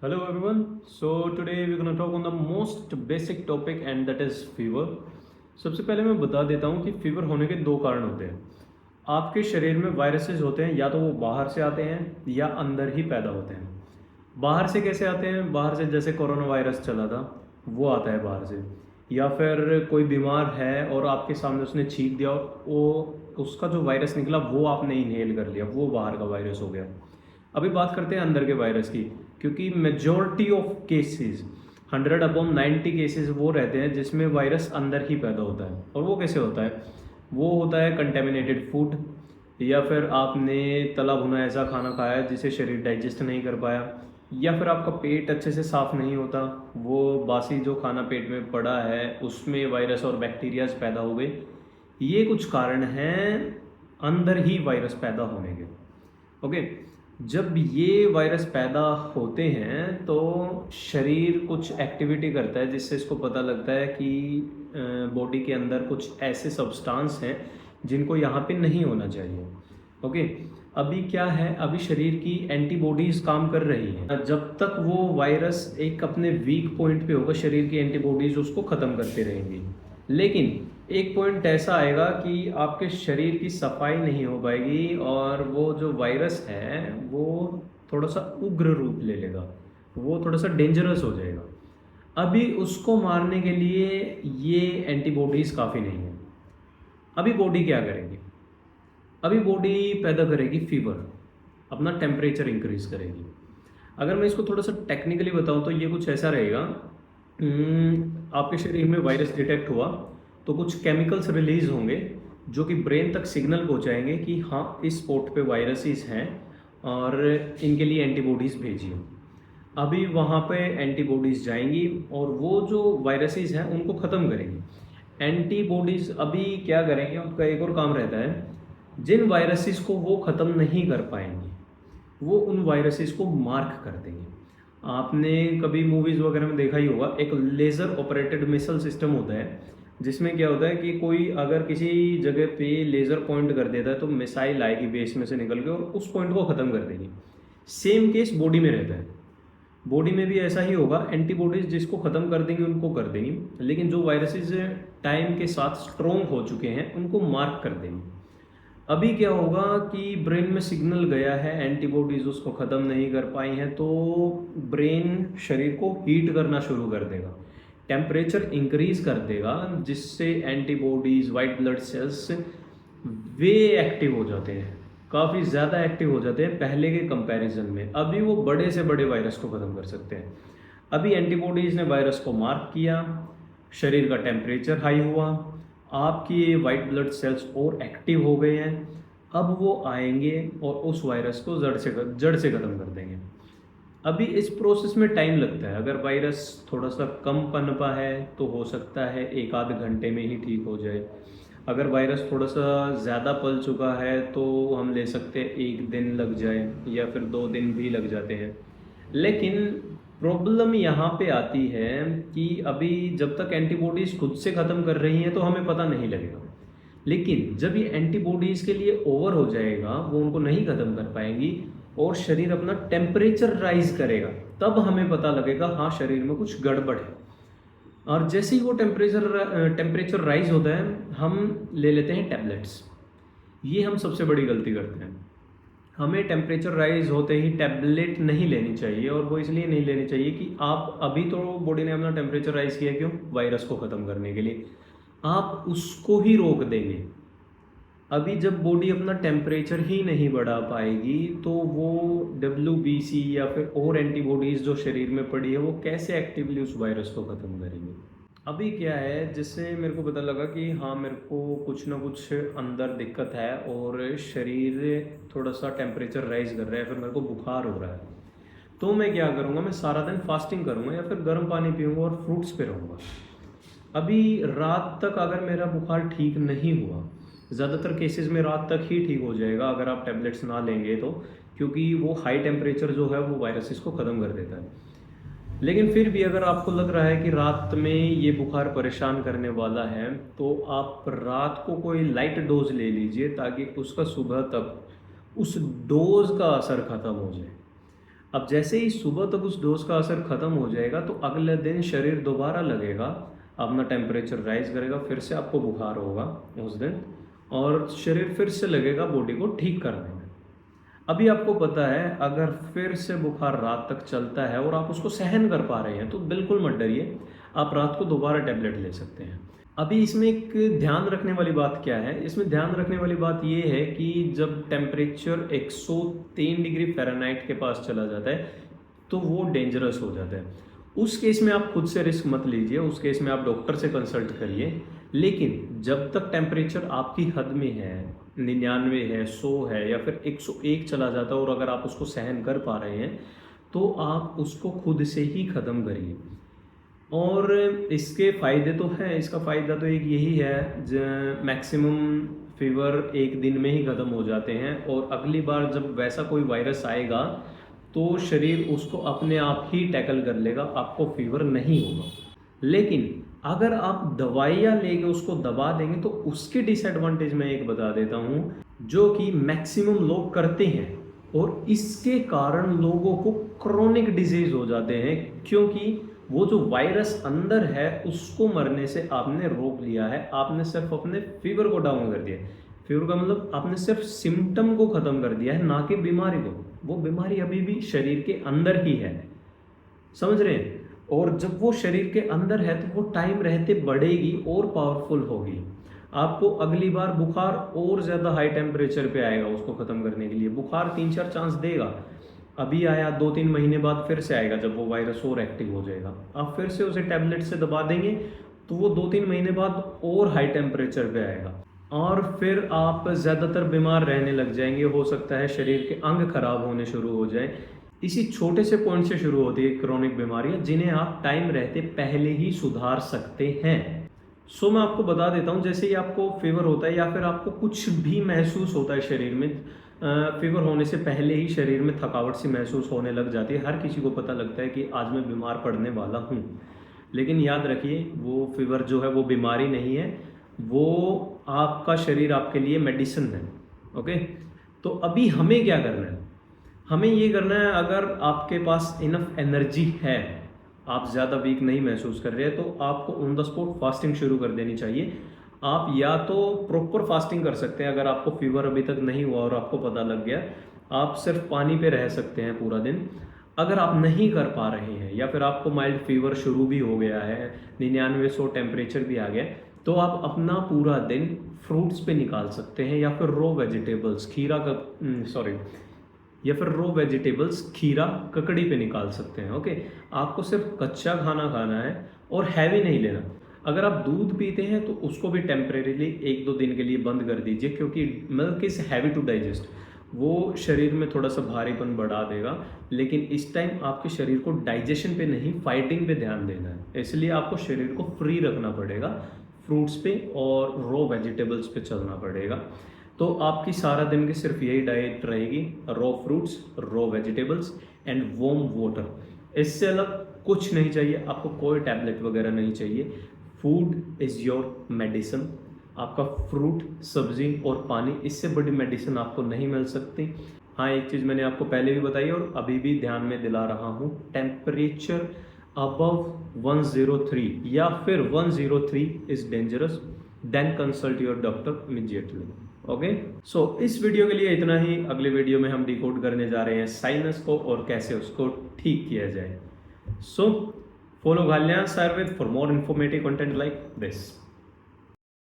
Hello everyone. So today we're going to talk on the most basic topic and that is fever. सबसे पहले मैं बता देता हूँ कि फीवर होने के दो कारण होते हैं। आपके शरीर में वायरसेस होते हैं, या तो वो बाहर से आते हैं या अंदर ही पैदा होते हैं। बाहर से कैसे आते हैं? बाहर से जैसे कोरोना वायरस चला था, वो आता है बाहर से। या फिर कोई बीमार है और आपके सामने उसने छींक दिया और वो उसका जो वायरस निकला वो आपने इनहेल कर लिया, वो बाहर का वायरस हो गया। अभी बात करते हैं अंदर के वायरस की, क्योंकि मेजॉरिटी ऑफ केसेस 100/90 केसेस वो रहते हैं जिसमें वायरस अंदर ही पैदा होता है। और वो कैसे होता है? वो होता है कंटेमिनेटेड फूड, या फिर आपने तला भुना ऐसा खाना खाया जिसे शरीर डाइजेस्ट नहीं कर पाया, या फिर आपका पेट अच्छे से साफ़ नहीं होता, वो बासी जो खाना पेट में पड़ा है उसमें वायरस और बैक्टीरियाज पैदा हो गए। ये कुछ कारण हैं अंदर ही वायरस पैदा होने के। ओके। जब ये वायरस पैदा होते हैं तो शरीर कुछ एक्टिविटी करता है जिससे इसको पता लगता है कि बॉडी के अंदर कुछ ऐसे सब्सटेंस हैं जिनको यहाँ पे नहीं होना चाहिए। ओके। अभी क्या है, अभी शरीर की एंटीबॉडीज़ काम कर रही हैं। जब तक वो वायरस एक अपने वीक पॉइंट पे होगा, शरीर की एंटीबॉडीज़ उसको ख़त्म करते रहेंगी। लेकिन एक पॉइंट ऐसा आएगा कि आपके शरीर की सफाई नहीं हो पाएगी और वो जो वायरस है वो थोड़ा सा उग्र रूप ले लेगा, वो थोड़ा सा डेंजरस हो जाएगा। अभी उसको मारने के लिए ये एंटीबॉडीज़ काफ़ी नहीं है। अभी बॉडी क्या करेगी? अभी बॉडी पैदा करेगी फीवर, अपना टेम्परेचर इंक्रीज करेगी। अगर मैं इसको थोड़ा सा टेक्निकली बताऊं तो ये कुछ ऐसा रहेगा। आपके शरीर में वायरस डिटेक्ट हुआ तो कुछ केमिकल्स रिलीज होंगे जो कि ब्रेन तक सिग्नल पहुंचाएंगे कि हाँ, इस स्पॉट पे वायरसेस हैं और इनके लिए एंटीबॉडीज़ भेजिए। अभी वहाँ पे एंटीबॉडीज़ जाएंगी और वो जो वायरसेस हैं उनको ख़त्म करेंगी। एंटीबॉडीज़ अभी क्या करेंगे, उनका एक और काम रहता है। जिन वायरसेस को वो ख़त्म नहीं कर पाएंगी वो उन वायरसेस को मार्क कर देंगे। आपने कभी मूवीज़ वगैरह में देखा ही होगा, एक लेज़र ऑपरेटेड मिसाइल सिस्टम होता है जिसमें क्या होता है कि कोई अगर किसी जगह पे लेज़र पॉइंट कर देता है तो मिसाइल आएगी बेस में से निकल के और उस पॉइंट को ख़त्म कर देगी। सेम केस बॉडी में रहता है। बॉडी में भी ऐसा ही होगा, एंटीबॉडीज जिसको ख़त्म कर देंगी उनको कर देंगी, लेकिन जो वायरसेस टाइम के साथ स्ट्रोंग हो चुके हैं उनको मार्क कर देंगी। अभी क्या होगा कि ब्रेन में सिग्नल गया है, एंटीबॉडीज उसको ख़त्म नहीं कर पाई हैं, तो ब्रेन शरीर को हीट करना शुरू कर देगा, टेम्परेचर इंक्रीज कर देगा, जिससे एंटीबॉडीज वाइट ब्लड सेल्स वे एक्टिव हो जाते हैं, काफ़ी ज़्यादा एक्टिव हो जाते हैं पहले के कंपैरिजन में। अभी वो बड़े से बड़े वायरस को ख़त्म कर सकते हैं। अभी एंटीबॉडीज़ ने वायरस को मार्क किया, शरीर का टेम्परेचर हाई हुआ, आपकी वाइट ब्लड सेल्स और एक्टिव हो गए हैं। अब वो आएंगे और उस वायरस को जड़ से ख़त्म कर देंगे। अभी इस प्रोसेस में टाइम लगता है। अगर वायरस थोड़ा सा कम पनपा है तो हो सकता है एक आध घंटे में ही ठीक हो जाए। अगर वायरस थोड़ा सा ज़्यादा पल चुका है तो हम ले सकते हैं एक दिन लग जाए या फिर 2 दिन भी लग जाते हैं। लेकिन प्रॉब्लम यहाँ पे आती है कि अभी जब तक एंटीबॉडीज़ खुद से ख़त्म कर रही हैं तो हमें पता नहीं लगेगा, लेकिन जब ये एंटीबॉडीज़ के लिए ओवर हो जाएगा, वो उनको नहीं ख़त्म कर पाएंगी और शरीर अपना टेम्परेचर राइज करेगा, तब हमें पता लगेगा हाँ, शरीर में कुछ गड़बड़ है। और जैसे ही वो टेम्परेचर राइज होता है हम ले लेते हैं टैबलेट्स। ये हम सबसे बड़ी गलती करते हैं। हमें टेम्परेचर राइज होते ही टैबलेट नहीं लेनी चाहिए, और वो इसलिए नहीं लेनी चाहिए कि आप अभी तो बॉडी ने अपना टेम्परेचर राइज किया, क्यों? वायरस को ख़त्म करने के लिए। आप उसको ही रोक देंगे। अभी जब बॉडी अपना टेम्परेचर ही नहीं बढ़ा पाएगी तो वो WBC या फिर और एंटीबॉडीज़ जो शरीर में पड़ी है वो कैसे एक्टिवली उस वायरस को ख़त्म करेंगे। अभी क्या है, जिससे मेरे को पता लगा कि हाँ, मेरे को कुछ ना कुछ अंदर दिक्कत है और शरीर थोड़ा सा टेम्परेचर राइज कर रहा है, फिर मेरे को बुखार हो रहा है, तो मैं क्या करूँगा, मैं सारा दिन फास्टिंग करूँगा या फिर गर्म पानी पीऊँगा और फ्रूट्स पे रहूँगा। अभी रात तक अगर मेरा बुखार ठीक नहीं हुआ, ज़्यादातर केसेस में रात तक ही ठीक हो जाएगा अगर आप टैबलेट्स ना लेंगे तो, क्योंकि वो हाई टेम्परेचर जो है वो वायरसेस को ख़त्म कर देता है। लेकिन फिर भी अगर आपको लग रहा है कि रात में ये बुखार परेशान करने वाला है तो आप रात को कोई लाइट डोज ले लीजिए ताकि उसका सुबह तक उस डोज का असर ख़त्म हो जाए। अब जैसे ही सुबह तक उस डोज का असर ख़त्म हो जाएगा तो अगले दिन शरीर दोबारा लगेगा, अपना टेम्परेचर राइज करेगा, फिर से आपको बुखार होगा उस दिन और शरीर फिर से लगेगा बॉडी को ठीक करने में। अभी आपको पता है अगर फिर से बुखार रात तक चलता है और आप उसको सहन कर पा रहे हैं तो बिल्कुल मत डरिए, आप रात को दोबारा टैबलेट ले सकते हैं। अभी इसमें एक ध्यान रखने वाली बात क्या है, इसमें ध्यान रखने वाली बात ये है कि जब टेम्परेचर 103 डिग्री फ़ारेनहाइट के पास चला जाता है तो वो डेंजरस हो जाता है। उस केस में आप खुद से रिस्क मत लीजिए, उस केस में आप डॉक्टर से कंसल्ट करिए। लेकिन जब तक टेम्परेचर आपकी हद में है, 99 है, 100 है या फिर 101 चला जाता है और अगर आप उसको सहन कर पा रहे हैं तो आप उसको खुद से ही ख़त्म करिए। और इसके फ़ायदे तो हैं, इसका फ़ायदा तो एक यही है, मैक्सिमम फीवर एक दिन में ही ख़त्म हो जाते हैं और अगली बार जब वैसा कोई वायरस आएगा तो शरीर उसको अपने आप ही टैकल कर लेगा, आपको फीवर नहीं होगा। लेकिन अगर आप दवाइयाँ लेके उसको दबा देंगे तो उसके डिसएडवांटेज मैं एक बता देता हूँ, जो कि मैक्सिमम लोग करते हैं और इसके कारण लोगों को क्रोनिक डिजीज़ हो जाते हैं, क्योंकि वो जो वायरस अंदर है उसको मरने से आपने रोक लिया है, आपने सिर्फ अपने फीवर को डाउन कर दिया है। फीवर का मतलब आपने सिर्फ सिम्टम को ख़त्म कर दिया है, ना कि बीमारी को। वो बीमारी अभी भी शरीर के अंदर ही है, समझ रहे हैं? और जब वो शरीर के अंदर है तो वो टाइम रहते बढ़ेगी और पावरफुल होगी। आपको अगली बार बुखार और ज़्यादा हाई टेम्परेचर पे आएगा उसको ख़त्म करने के लिए। बुखार 3-4 चांस देगा, अभी आया 2-3 महीने बाद फिर से आएगा जब वो वायरस और एक्टिव हो जाएगा। आप फिर से उसे टैबलेट से दबा देंगे तो वो 2-3 महीने बाद और हाई टेम्परेचर पे आएगा और फिर आप ज़्यादातर बीमार रहने लग जाएंगे। हो सकता है शरीर के अंग खराब होने शुरू हो जाए। इसी छोटे से पॉइंट से शुरू होती है क्रोनिक बीमारियां, जिन्हें आप टाइम रहते पहले ही सुधार सकते हैं। सो मैं आपको बता देता हूँ, जैसे ही आपको फीवर होता है या फिर आपको कुछ भी महसूस होता है शरीर में, फीवर होने से पहले ही शरीर में थकावट सी महसूस होने लग जाती है। हर किसी को पता लगता है कि आज मैं बीमार पड़ने वाला हूँ, लेकिन याद रखिए वो फीवर जो है वो बीमारी नहीं है, वो आपका शरीर आपके लिए मेडिसिन है। ओके, तो अभी हमें क्या करना है? हमें ये करना है, अगर आपके पास इनफ एनर्जी है, आप ज़्यादा वीक नहीं महसूस कर रहे हैं, तो आपको ऑन द स्पॉट फास्टिंग शुरू कर देनी चाहिए। आप या तो प्रॉपर फास्टिंग कर सकते हैं, अगर आपको फीवर अभी तक नहीं हुआ और आपको पता लग गया, आप सिर्फ पानी पे रह सकते हैं पूरा दिन। अगर आप नहीं कर पा रहे हैं या फिर आपको माइल्ड फीवर शुरू भी हो गया है, 99-100 टेम्परेचर भी आ गया, तो आप अपना पूरा दिन फ्रूट्स पे निकाल सकते हैं या फिर रो वेजिटेबल्स, खीरा ककड़ी पे निकाल सकते हैं। ओके, आपको सिर्फ कच्चा खाना खाना है और हैवी नहीं लेना। अगर आप दूध पीते हैं तो उसको भी टेम्परेरीली 1-2 दिन के लिए बंद कर दीजिए, क्योंकि milk is heavy to digest, वो शरीर में थोड़ा सा भारीपन बढ़ा देगा। लेकिन इस टाइम आपके शरीर को डाइजेशन पे नहीं, फाइटिंग पे ध्यान देना है, इसलिए आपको शरीर को फ्री रखना पड़ेगा, फ्रूट्स पे और रो वेजिटेबल्स पे चलना पड़ेगा। तो आपकी सारा दिन की सिर्फ यही डाइट रहेगी, raw fruits, raw vegetables and warm water. इससे अलग कुछ नहीं चाहिए आपको, कोई टैबलेट वगैरह नहीं चाहिए। Food is your medicine. आपका फ्रूट, सब्जी और पानी, इससे बड़ी मेडिसिन आपको नहीं मिल सकती। हाँ, एक चीज़ मैंने आपको पहले भी बताई और अभी भी ध्यान में दिला रहा हूँ, टेम्परेचर अबव 103 या फिर 103 is dangerous, then consult your doctor immediately. Okay, so इस वीडियो के लिए इतना ही। अगले वीडियो में हम डिकोड करने जा रहे हैं साइनस को और कैसे उसको ठीक किया जाए। सो follow Galyan Ayurved for more informative content like this.